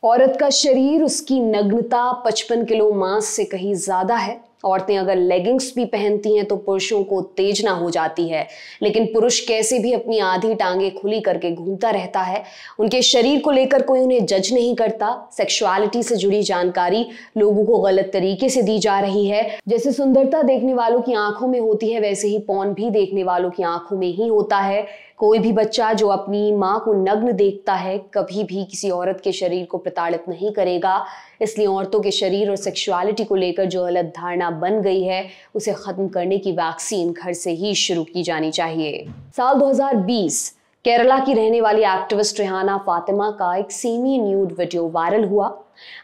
औरत का शरीर, उसकी नग्नता 55 किलो मांस से कहीं ज्यादा है। औरतें अगर लेगिंग्स भी पहनती हैं तो पुरुषों को उत्तेजना हो जाती है, लेकिन पुरुष कैसे भी अपनी आधी टांगे खुली करके घूमता रहता है। उनके शरीर को लेकर कोई उन्हें जज नहीं करता। सेक्सुअलिटी से जुड़ी जानकारी लोगों को गलत तरीके से दी जा रही है। जैसे सुंदरता देखने वालों की आंखों में होती है, वैसे ही पॉर्न भी देखने वालों की आंखों में ही होता है। कोई भी बच्चा जो अपनी माँ को नग्न देखता है कभी भी किसी औरत के शरीर को प्रताड़ित नहीं करेगा। इसलिए औरतों के शरीर और सेक्सुअलिटी को लेकर जो गलत धारणा बन गई है, उसे खत्म करने की वैक्सीन घर से ही शुरू की जानी चाहिए। साल 2020 केरला की रहने वाली एक्टिविस्ट रेहाना फातिमा का एक सेमी न्यूड वीडियो वायरल हुआ।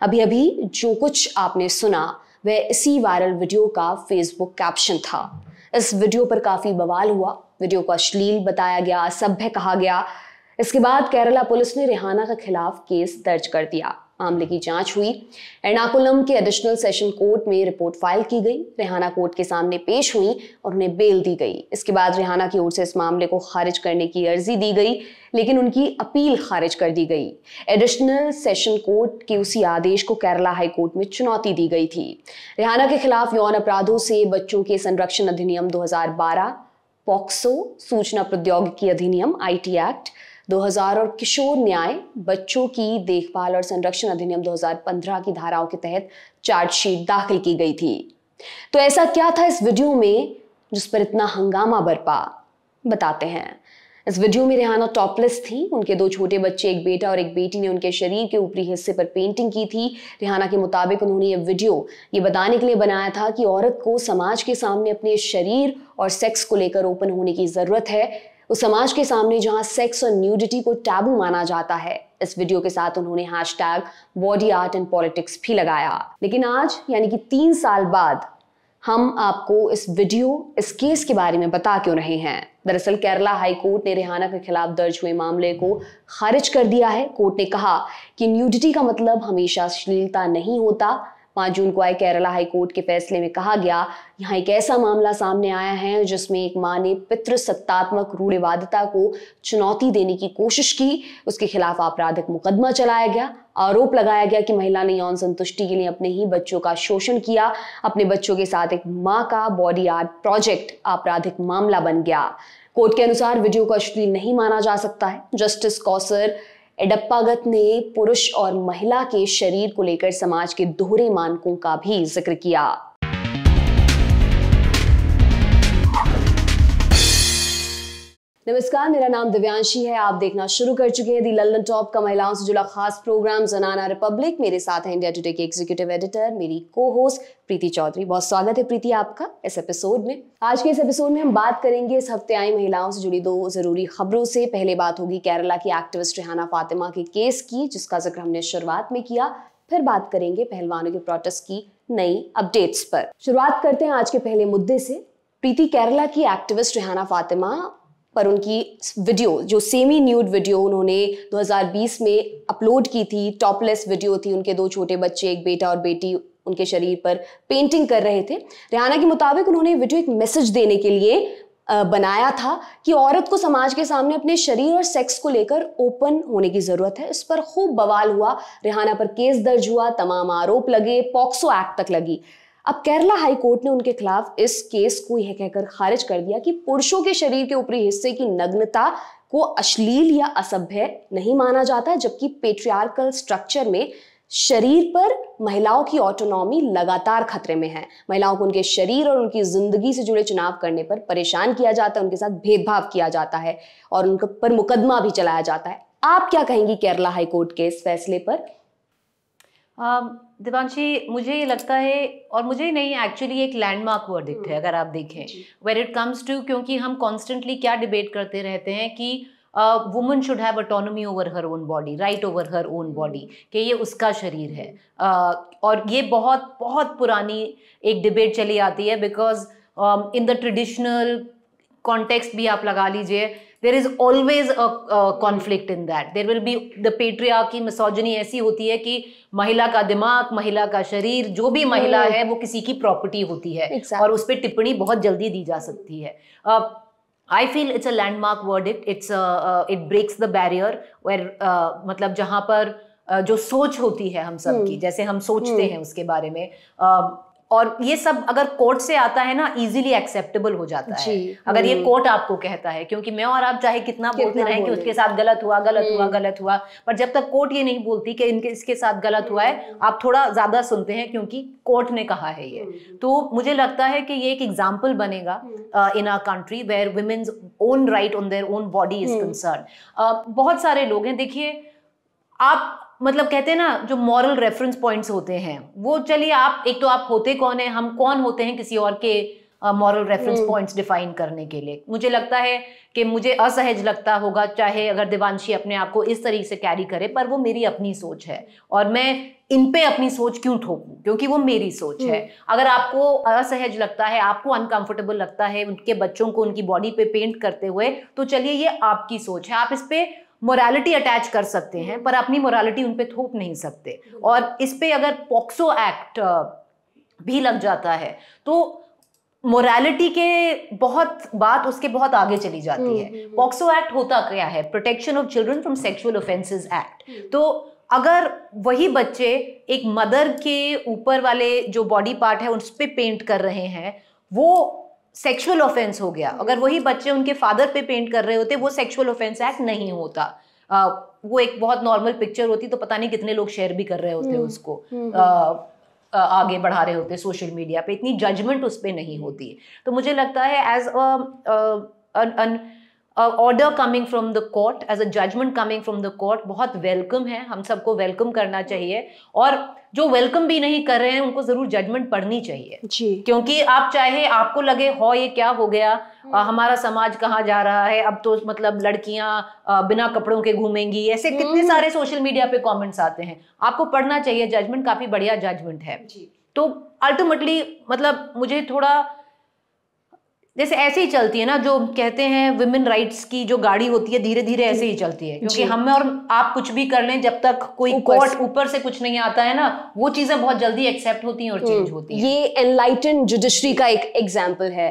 अभी अभी जो कुछ आपने सुना वह इसी वायरल वीडियो का फेसबुक कैप्शन था। इस वीडियो पर काफी बवाल हुआ। वीडियो को अश्लील बताया गया, असभ्य कहा गया। इसके बाद केरला पुलिस ने रेहाना के खिलाफ केस दर्ज कर दिया। मामले की जांच हुई। एर्नाकुलम के एडिशनल सेशन कोर्ट में रिपोर्ट फाइल की गई। रेहाना कोर्ट के सामने पेश हुई और उन्हें बेल दी गई। इसके बाद रेहाना की ओर से इस मामले को खारिज करने की अर्जी दी गई, लेकिन उनकी अपील खारिज कर दी गई। एडिशनल सेशन कोर्ट के उसी आदेश को केरला हाई कोर्ट में चुनौती दी गई थी। रेहाना के खिलाफ यौन अपराधों से बच्चों के संरक्षण अधिनियम 2012, पॉक्सो सूचना प्रौद्योगिकी अधिनियम IT एक्ट 2000 और किशोर न्याय, बच्चों की देखभाल और संरक्षण अधिनियम 2015 की धाराओं के तहत चार्जशीट दाखिल की गई थी। तो ऐसा क्या था इस वीडियो में जिस पर इतना हंगामा बरपा, बताते हैं। इस वीडियो में रेहाना टॉपलेस थी। उनके 2 छोटे बच्चे, एक बेटा और एक बेटी ने उनके शरीर के ऊपरी हिस्से पर पेंटिंग की थी। रेहाना के मुताबिक उन्होंने ये वीडियो ये बताने के लिए बनाया था कि औरत को समाज के सामने अपने शरीर और सेक्स को लेकर ओपन होने की जरूरत है, उस समाज के सामने जहां सेक्स और न्यूडिटी को टैबू माना जाता है। इस वीडियो के साथ उन्होंने #बॉडी आर्ट एंड पॉलिटिक्स भी लगाया। लेकिन आज यानी कि 3 साल बाद हम आपको इस वीडियो, इस केस के बारे में बता क्यों रहे हैं। दरअसल केरला हाई कोर्ट ने रेहाना के खिलाफ दर्ज हुए मामले को खारिज कर दिया है। कोर्ट ने कहा कि न्यूडिटी का मतलब हमेशा अश्लीलता नहीं होता। 5 जून को आए केरला हाई कोर्ट के फैसले में कहा गया, यहाँ एक ऐसा मामला सामने आया है जिसमें एक मां ने पितृसत्तात्मक रूढ़िवादिता को चुनौती देने की कोशिश की। उसके खिलाफ आपराधिक मुकदमा चलाया गया। आरोप लगाया गया कि महिला ने यौन संतुष्टि के लिए अपने ही बच्चों का शोषण किया। अपने बच्चों के साथ एक मां का बॉडी आर्ट प्रोजेक्ट आपराधिक मामला बन गया। कोर्ट के अनुसार वीडियो को अश्लील नहीं माना जा सकता है। जस्टिस कौसर एडप्पागत ने पुरुष और महिला के शरीर को लेकर समाज के दोहरे मानकों का भी जिक्र किया। नमस्कार, मेरा नाम दिव्यांशी है। आप देखना शुरू कर चुके हैं दी लंदन टॉप का महिलाओं से जुड़ा खास प्रोग्राम ज़नाना रिपब्लिक। मेरे साथ है इंडिया टुडे के एग्जीक्यूटिव एडिटर, मेरी को होस्ट प्रीति चौधरी। बहुत स्वागत है प्रीति आपका इस एपिसोड में। आज के इस एपिसोड में हम बात करेंगे इस हफ्ते आई महिलाओं से जुड़ी 2 जरूरी खबरों से। पहले बात होगी केरला की एक्टिविस्ट रेहाना फातिमा के केस की, जिसका जिक्र हमने शुरुआत में किया। फिर बात करेंगे पहलवानों के प्रोटेस्ट की नई अपडेट्स पर। शुरुआत करते हैं आज के पहले मुद्दे से। प्रीति, केरला की एक्टिविस्ट रेहाना फातिमा पर उनकी वीडियो, जो सेमी न्यूड वीडियो उन्होंने 2020 में अपलोड की थी, टॉपलेस वीडियो थी। उनके 2 छोटे बच्चे, एक बेटा और बेटी, उनके शरीर पर पेंटिंग कर रहे थे। रेहाना के मुताबिक उन्होंने वीडियो एक मैसेज देने के लिए बनाया था कि औरत को समाज के सामने अपने शरीर और सेक्स को लेकर ओपन होने की जरूरत है। इस पर खूब बवाल हुआ। रेहाना पर केस दर्ज हुआ, तमाम आरोप लगे, पॉक्सो एक्ट तक लगी। अब केरला हाई कोर्ट ने उनके खिलाफ इस केस को यह कहकर खारिज कर दिया कि पुरुषों के शरीर के ऊपरी हिस्से की नग्नता को अश्लील या असभ्य नहीं माना जाता, जबकि पेट्रियार्कल स्ट्रक्चर में शरीर पर महिलाओं की ऑटोनॉमी लगातार खतरे में है। महिलाओं को उनके शरीर और उनकी जिंदगी से जुड़े चुनाव करने पर परेशान किया जाता है, उनके साथ भेदभाव किया जाता है और उनके पर मुकदमा भी चलाया जाता है। आप क्या कहेंगी केरला हाई कोर्ट के इस फैसले पर? दिवांशी, मुझे ये लगता है, और मुझे नहीं, एक्चुअली एक लैंडमार्क वर्डिक्ट है अगर आप देखें व्हेन इट कम्स टू, क्योंकि हम कॉन्स्टेंटली क्या डिबेट करते रहते हैं कि woman should have autonomy over her own body, right over her own body, कि ये उसका शरीर है। और ये बहुत बहुत पुरानी एक डिबेट चली आती है, because in the traditional context भी आप लगा लीजिए, there is always a conflict in that. There will be the patriarchy, misogyny ऐसी होती है कि महिला का दिमाग, महिला का शरीर, जो भी महिला है वो किसी की प्रॉपर्टी होती है। exactly. और उस पर टिप्पणी बहुत जल्दी दी जा सकती है। I feel it's a landmark verdict. It breaks the barrier where मतलब जहाँ पर जो सोच होती है हम सब की, जैसे हम सोचते हैं उसके बारे में, और ये सब अगर कोर्ट से आता है ना, इजीली एक्सेप्टेबल हो जाता है अगर ये कोर्ट आपको कहता है। क्योंकि मैं और आप चाहे कितना बोलते रहें कि उसके साथ गलत हुआ, पर जब तक कोर्ट ये नहीं बोलती कि इसके साथ गलत हुआ है, आप थोड़ा ज्यादा सुनते हैं क्योंकि कोर्ट ने कहा है ये। तो मुझे लगता है कि ये एक एग्जाम्पल बनेगा in our country where women's own right on their own body is concern. बहुत सारे लोग हैं, देखिए आप मतलब कहते हैं ना, जो मॉरल रेफरेंस पॉइंट्स होते हैं वो, चलिए आप एक तो आप होते कौन है, हम कौन होते हैं किसी और के मॉरल रेफरेंस पॉइंट्स डिफाइन करने के लिए। मुझे लगता है कि मुझे असहज लगता होगा चाहे अगर देवांशी अपने आप को इस तरीके से कैरी करे, पर वो मेरी अपनी सोच है और मैं इन पे अपनी सोच क्यों ठोकूं, क्योंकि वो मेरी सोच है। अगर आपको असहज लगता है, आपको अनकंफर्टेबल लगता है उनके बच्चों को उनकी बॉडी पे पेंट करते हुए, तो चलिए ये आपकी सोच है, आप इस पे मोरालिटी अटैच कर सकते हैं, पर अपनी मोरालिटी उन पे थोप नहीं सकते। और इस पे अगर पॉक्सो एक्ट भी लग जाता है तो मोरालिटी के बहुत बात उसके बहुत आगे चली जाती है। पॉक्सो एक्ट होता क्या है? Protection of children from sexual offences act. तो अगर वही बच्चे एक मदर के ऊपर वाले जो बॉडी पार्ट है उस पे पेंट कर रहे हैं, वो सेक्सुअल ऑफेंस हो गया। अगर वही बच्चे उनके फादर पे पेंट कर रहे होते, वो सेक्सुअल ऑफेंस एक्ट नहीं होता। वो एक बहुत नॉर्मल पिक्चर होती तो पता नहीं कितने लोग शेयर भी कर रहे होते उसको, आगे बढ़ा रहे होते सोशल मीडिया पे, इतनी जजमेंट उस पे नहीं होती। तो मुझे लगता है as order coming from the court, as a judgement coming from the court, बहुत वेलकम है, हम सबको वेलकम करना चाहिए। और जो वेलकम भी नहीं कर रहे हैं उनको जरूर जजमेंट पढ़नी चाहिए जी। क्योंकि आप चाहे आपको लगे हो ये क्या हो गया, हमारा समाज कहाँ जा रहा है, अब तो मतलब लड़कियां बिना कपड़ों के घूमेंगी, ऐसे कितने सारे सोशल मीडिया पे कमेंट्स आते हैं, आपको पढ़ना चाहिए। जजमेंट काफी बढ़िया जजमेंट है जी। तो अल्टीमेटली मतलब मुझे थोड़ा जैसे ऐसे ही चलती है ना, जो कहते हैं वुमेन राइट्स की जो गाड़ी होती है धीरे धीरे ऐसे ही चलती है, क्योंकि हम और आप कुछ भी कर लें, जब तक कोई कोर्ट ऊपर से कुछ नहीं आता है ना, वो चीजें बहुत जल्दी एक्सेप्ट होती हैं और चेंज होती हैं। ये एनलाइटन जुडिशरी का एक एग्जाम्पल है।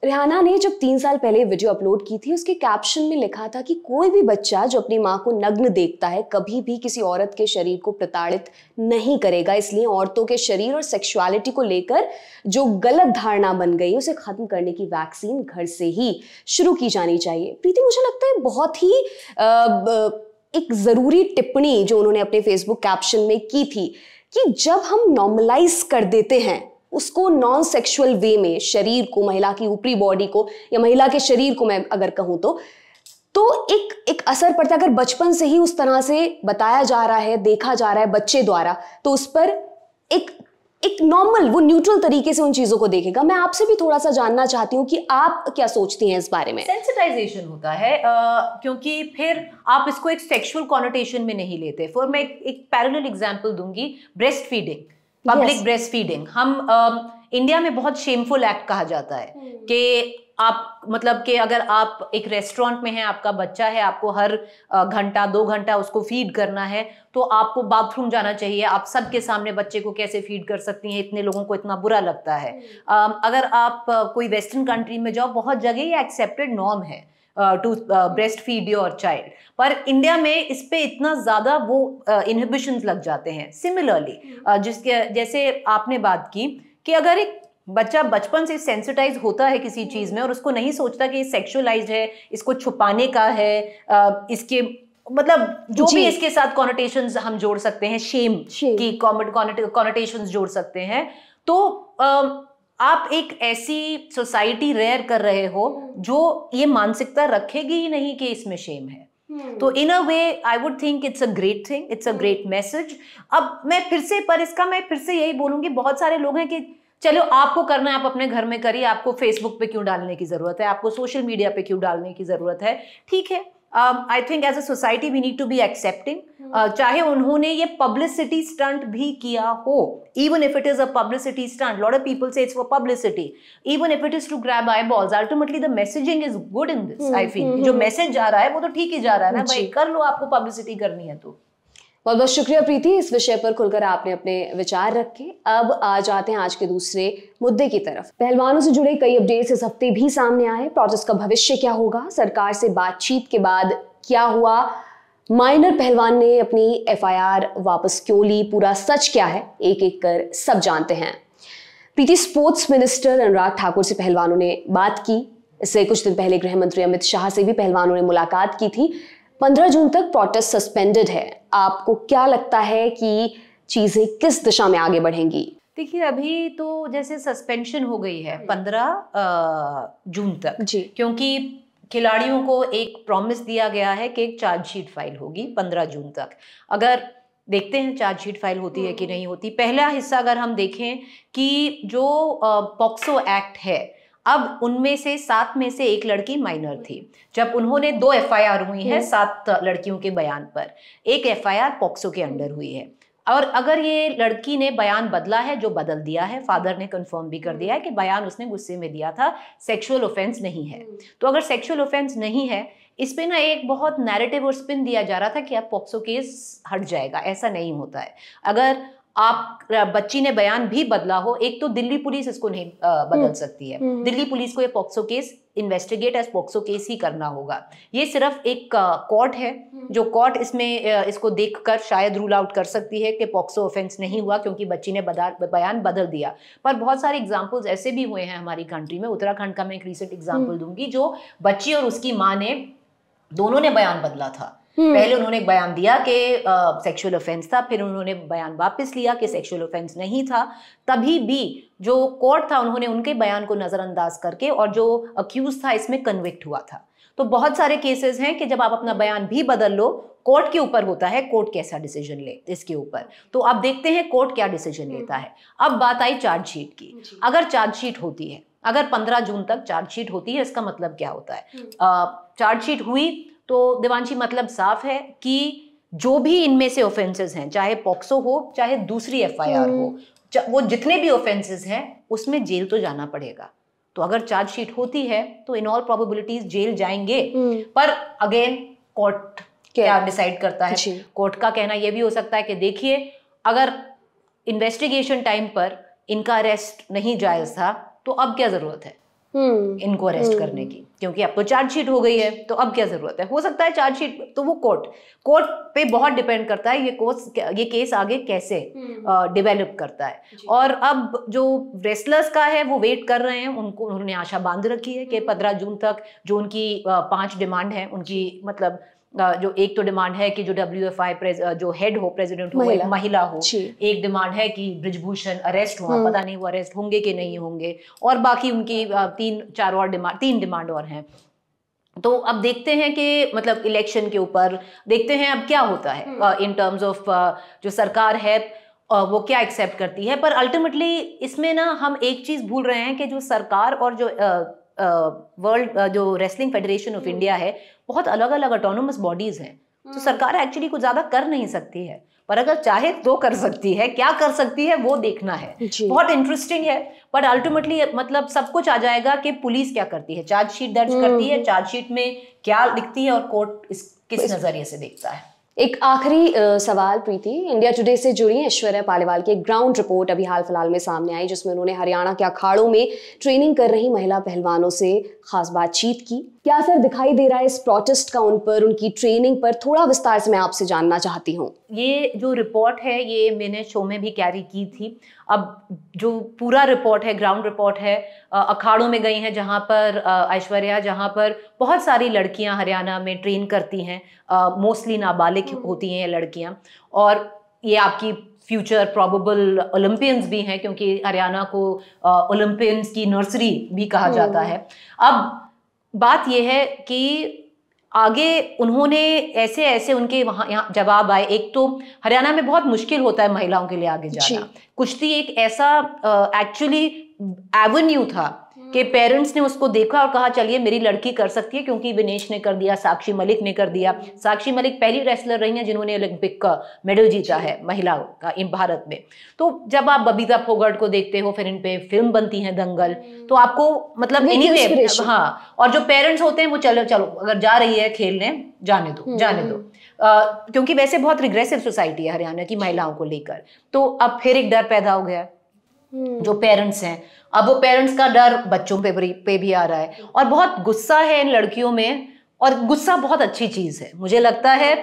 रिहाना ने जब 3 साल पहले वीडियो अपलोड की थी, उसके कैप्शन में लिखा था कि कोई भी बच्चा जो अपनी माँ को नग्न देखता है कभी भी किसी औरत के शरीर को प्रताड़ित नहीं करेगा, इसलिए औरतों के शरीर और सेक्सुअलिटी को लेकर जो गलत धारणा बन गई उसे खत्म करने की वैक्सीन घर से ही शुरू की जानी चाहिए। प्रीति, मुझे लगता है बहुत ही एक जरूरी टिप्पणी जो उन्होंने अपने फेसबुक कैप्शन में की थी कि जब हम नॉर्मलाइज कर देते हैं उसको नॉन सेक्सुअल वे में, शरीर को, महिला की ऊपरी बॉडी को या महिला के शरीर को मैं अगर कहूं तो एक असर पड़ता है। अगर बचपन से ही उस तरह से बताया जा रहा है, देखा जा रहा है बच्चे द्वारा, तो उस पर एक नॉर्मल, वो न्यूट्रल तरीके से उन चीजों को देखेगा। मैं आपसे भी थोड़ा सा जानना चाहती हूँ कि आप क्या सोचती हैं इस बारे में। सेंसिटाइजेशन होता है क्योंकि फिर आप इसको एक सेक्सुअल कॉनोटेशन में नहीं लेते। फिर मैं एक पैरेलल एग्जांपल दूंगी, breast feeding, public breast feeding. हम इंडिया में बहुत शेमफुल एक्ट कहा जाता है कि आप मतलब कि अगर आप एक रेस्टोरेंट में हैं, आपका बच्चा है, आपको हर घंटा 2 घंटा उसको फीड करना है, तो आपको बाथरूम जाना चाहिए। आप सबके सामने बच्चे को कैसे फीड कर सकती हैं, इतने लोगों को इतना बुरा लगता है। अगर आप कोई वेस्टर्न कंट्री में जाओ, बहुत जगह ये एक्सेप्टेड नॉर्म है to breastfeed your child, पर इंडिया में इस पे इतना ज्यादा वो इनहिबिशंस लग जाते हैं। सिमिलरली जिसके जैसे आपने बात की कि अगर एक बच्चा बचपन से सेंसिटाइज होता है किसी चीज में और उसको नहीं सोचता कि ये सेक्सुअलाइज्ड है, इसको छुपाने का है, इसके मतलब जो भी इसके साथ कॉनोटेशंस हम जोड़ सकते हैं, शेम की कॉनोटेशंस जोड़ सकते हैं, तो आप एक ऐसी सोसाइटी रेयर कर रहे हो जो ये मानसिकता रखेगी ही नहीं कि इसमें शेम है। तो in a way I would think it's a great thing, it's a great message. अब मैं फिर से यही बोलूंगी, बहुत सारे लोग हैं कि चलो आपको करना है आप अपने घर में करिए, आपको फेसबुक पे क्यों डालने की जरूरत है, आपको सोशल मीडिया पे क्यों डालने की जरूरत है। ठीक है, I think as a society we need to be accepting, चाहे उन्होंने ये पब्लिसिटी स्टंट भी किया हो, even if it is a publicity stunt, lot of people say it's for publicity, even if it is to grab eyeballs, ultimately the messaging is good in this. I feel जो message जा रहा है वो तो ठीक ही जा रहा है ना भाई, कर लो, आपको पब्लिसिटी करनी है तो। बहुत बहुत शुक्रिया प्रीति, इस विषय पर खुलकर आपने अपने विचार रखे। अब आ जाते हैं आज के दूसरे मुद्दे की तरफ। पहलवानों से जुड़े कई अपडेट्स इस हफ्ते भी सामने आए। प्रोटेस्ट का भविष्य क्या होगा, सरकार से बातचीत के बाद क्या हुआ, माइनर पहलवान ने अपनी एफआईआर वापस क्यों ली, पूरा सच क्या है, एक एक कर सब जानते हैं। प्रीति, स्पोर्ट्स मिनिस्टर अनुराग ठाकुर से पहलवानों ने बात की। इससे कुछ दिन पहले गृह मंत्री अमित शाह से भी पहलवानों ने मुलाकात की थी। 15 जून तक प्रोटेस्ट सस्पेंडेड है। आपको क्या लगता है कि चीजें किस दिशा में आगे बढ़ेंगी? देखिए, अभी तो जैसे सस्पेंशन हो गई है 15 जून तक जी, क्योंकि खिलाड़ियों को एक प्रॉमिस दिया गया है कि एक चार्जशीट फाइल होगी 15 जून तक। अगर देखते हैं चार्जशीट फाइल होती है कि नहीं होती। पहला हिस्सा अगर हम देखें कि जो पॉक्सो एक्ट है, अब उनमें से 7 में से एक लड़की माइनर थी। जब उन्होंने 2 एफआईआर हुई है 7 लड़कियों के बयान पर, एक एफआईआर पॉक्सो के अंडर हुई है। और अगर ये लड़की ने बयान बदला है, जो बदल दिया है, फादर ने कंफर्म भी कर दिया है कि बयान उसने गुस्से में दिया था, सेक्सुअल ऑफेंस नहीं है। तो अगर सेक्सुअल ऑफेंस नहीं है, इस पे ना एक बहुत नैरेटिव और स्पिन दिया जा रहा था कि अब पॉक्सो केस हट जाएगा। ऐसा नहीं होता है। अगर आप बच्ची ने बयान भी बदला हो, एक तो दिल्ली पुलिस इसको नहीं बदल सकती है। दिल्ली पुलिस को ये POCSO case investigate as POCSO case ही करना होगा। ये सिर्फ एक कोर्ट है, जो कोर्ट इसमें इसको देखकर शायद रूल आउट कर सकती है कि पॉक्सो ऑफेंस नहीं हुआ क्योंकि बच्ची ने बयान बदल दिया। पर बहुत सारे एग्जाम्पल्स ऐसे भी हुए हैं हमारी कंट्री में। उत्तराखंड का मैं एक रिसेंट एग्जाम्पल दूंगी, जो बच्ची और उसकी माँ ने दोनों ने बयान बदला था। पहले उन्होंने एक बयान दिया कि सेक्सुअल ऑफेंस था, फिर उन्होंने बयान वापस लिया कि सेक्सुअल ऑफेंस नहीं था। तभी भी जो कोर्ट था, उन्होंने उनके बयान को नजरअंदाज करके और जो अक्यूज था इसमें कन्विक्ट हुआ था। तो बहुत सारे केसेस हैं कि जब आप अपना बयान भी बदल लो, कोर्ट के ऊपर होता है कोर्ट कैसा डिसीजन ले इसके ऊपर। तो आप देखते हैं कोर्ट क्या डिसीजन लेता है। अब बात आई चार्जशीट की। अगर चार्जशीट होती है, अगर 15 जून तक चार्जशीट होती है, इसका मतलब क्या होता है? चार्जशीट हुई तो देवांशी मतलब साफ है कि जो भी इनमें से ऑफेंसेस हैं, चाहे पॉक्सो हो चाहे दूसरी एफआईआर हो, वो जितने भी ऑफेंसेस हैं उसमें जेल तो जाना पड़ेगा। तो अगर चार्जशीट होती है तो इन ऑल प्रोबेबिलिटीज जेल जाएंगे। पर अगेन कोर्ट क्या डिसाइड करता है। कोर्ट का कहना यह भी हो सकता है कि देखिए, अगर इन्वेस्टिगेशन टाइम पर इनका अरेस्ट नहीं जायज था तो अब क्या जरूरत है इनको अरेस्ट करने की, क्योंकि अब तो चार्जशीट हो गई है, तो अब क्या जरूरत है। हो सकता है चार्जशीट, तो वो कोर्ट पे बहुत डिपेंड करता है ये केस आगे कैसे डेवलप करता है। और अब जो रेसलर्स का है वो वेट कर रहे हैं, उन्होंने आशा बांध रखी है कि 15 जून तक जो उनकी 5 डिमांड है उनकी, मतलब जो एक तो डिमांड है कि जो WFI जो हेड हो, प्रेसिडेंट हो, एक महिला हो। एक डिमांड है कि बृजभूषण अरेस्ट हो, पता नहीं वो अरेस्ट होंगे कि नहीं होंगे, और बाकी उनकी 3 डिमांड और हैं। तो अब देखते हैं कि मतलब इलेक्शन के ऊपर देखते हैं अब क्या होता है इन टर्म्स ऑफ जो सरकार है वो क्या एक्सेप्ट करती है। पर अल्टीमेटली इसमें ना हम एक चीज भूल रहे हैं कि जो सरकार और जो वर्ल्ड जो रेसलिंग फेडरेशन ऑफ इंडिया है, बहुत अलग अलग ऑटोनोमस बॉडीज हैं। तो सरकार एक्चुअली कुछ ज्यादा कर नहीं सकती है, पर अगर चाहे तो कर सकती है। क्या कर सकती है वो देखना है। बहुत इंटरेस्टिंग है। पर अल्टीमेटली मतलब सब कुछ आ जाएगा कि पुलिस क्या करती है, चार्जशीट दर्ज करती है, चार्जशीट में क्या लिखती है और कोर्ट किस नजरिए से देखता है। एक आखिरी सवाल प्रीति, इंडिया टुडे से जुड़ी ऐश्वर्या पालीवाल की एक ग्राउंड रिपोर्ट अभी हाल फिलहाल में सामने आई, जिसमें उन्होंने हरियाणा के अखाड़ों में ट्रेनिंग कर रही महिला पहलवानों से खास बातचीत की। क्या असर दिखाई दे रहा है इस प्रोटेस्ट का उन पर, उनकी ट्रेनिंग पर? थोड़ा विस्तार से मैं आपसे जानना चाहती हूँ। ये जो रिपोर्ट है ये मैंने शो में भी कैरी की थी। अब जो पूरा रिपोर्ट है, ग्राउंड रिपोर्ट है, अखाड़ों में गई हैं जहाँ पर ऐश्वर्या, जहाँ पर बहुत सारी लड़कियाँ हरियाणा में ट्रेन करती हैं, मोस्टली नाबालिग होती हैं लड़कियाँ, और ये आपकी फ्यूचर प्रोबेबल ओलंपियंस भी हैं, क्योंकि हरियाणा को ओलंपियंस की नर्सरी भी कहा जाता है। अब बात यह है कि आगे उन्होंने ऐसे उनके वहाँ यहाँ जवाब आए। एक तो हरियाणा में बहुत मुश्किल होता है महिलाओं के लिए आगे जाना। कुश्ती एक ऐसा एक्चुअली एवेन्यू था कि पेरेंट्स ने उसको देखा और कहा चलिए मेरी लड़की कर सकती है, क्योंकि विनेश ने कर दिया, साक्षी मलिक ने कर दिया। साक्षी मलिक पहली रेसलर रही हैं जिन्होंने ओलंपिक का मेडल जीता है महिलाओं का भारत में। तो जब आप बबीता फोगाट को देखते हो, फिर इन पे फिल्म बनती है दंगल, तो आपको मतलब एनीवे, हाँ, और जो पेरेंट्स होते हैं वो चलो अगर जा रही है खेलने, जाने दो क्योंकि वैसे बहुत रिग्रेसिव सोसाइटी है हरियाणा की महिलाओं को लेकर। तो अब फिर एक डर पैदा हो गया जो पेरेंट्स हैं। अब वो पेरेंट्स का डर बच्चों पे भी आ रहा है, और बहुत गुस्सा है इन लड़कियों में। और गुस्सा बहुत अच्छी चीज है, मुझे लगता है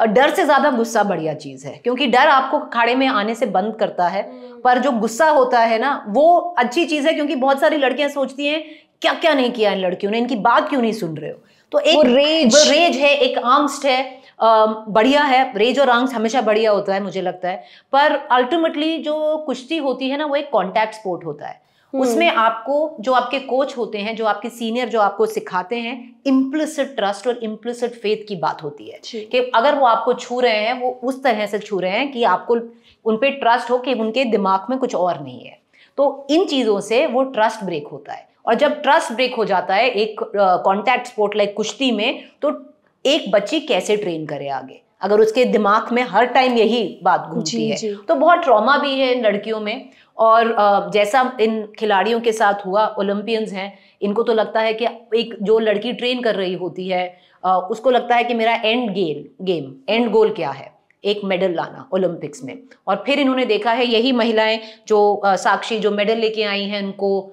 डर से ज्यादा गुस्सा बढ़िया चीज है, क्योंकि डर आपको अखाड़े में आने से बंद करता है, पर जो गुस्सा होता है ना वो अच्छी चीज है, क्योंकि बहुत सारी लड़कियां सोचती हैं क्या क्या नहीं किया इन लड़कियों ने, इनकी बात क्यों नहीं सुन रहे हो। तो एक वो रेज है, एक आंगस्ट है, बढ़िया है, रेज और आंगस्ट हमेशा बढ़िया होता है मुझे लगता है। पर अल्टीमेटली जो कुश्ती होती है ना वो एक कॉन्टैक्ट स्पोर्ट होता है, उसमें आपको जो आपके कोच होते हैं, जो आपके सीनियर जो आपको सिखाते हैं, इम्प्लिसिट ट्रस्ट और इम्प्लिसिट फेथ की बात होती है कि अगर वो आपको छू रहे हैं वो उस तरह से छू रहे हैं कि आपको उन पे ट्रस्ट हो कि उनके दिमाग में कुछ और नहीं है। तो इन चीजों से वो ट्रस्ट ब्रेक होता है, और जब ट्रस्ट ब्रेक हो जाता है एक कॉन्टैक्ट स्पोर्ट लाइक कुश्ती में, तो एक बच्ची कैसे ट्रेन करे आगे, अगर उसके दिमाग में हर टाइम यही बात घूमती है। तो बहुत ट्रॉमा भी है इन लड़कियों में, और जैसा इन खिलाड़ियों के साथ हुआ, ओलंपियंस हैं, इनको तो लगता है कि एक जो लड़की ट्रेन कर रही होती है उसको लगता है कि मेरा एंड गोल क्या है, एक मेडल लाना ओलंपिक्स में। और फिर इन्होंने देखा है यही महिलाएं जो साक्षी जो मेडल लेके आई हैं, उनको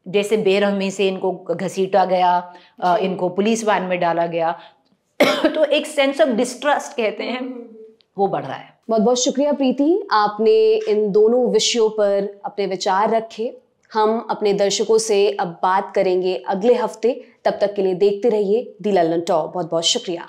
जैसे बेरहमी से इनको घसीटा गया, इनको पुलिस वैन में डाला गया तो एक सेंस ऑफ डिस्ट्रस्ट कहते हैं वो बढ़ रहा है। बहुत बहुत शुक्रिया प्रीति, आपने इन दोनों विषयों पर अपने विचार रखे। हम अपने दर्शकों से अब बात करेंगे अगले हफ्ते, तब तक के लिए देखते रहिए दी लल्लन टॉक। बहुत बहुत शुक्रिया।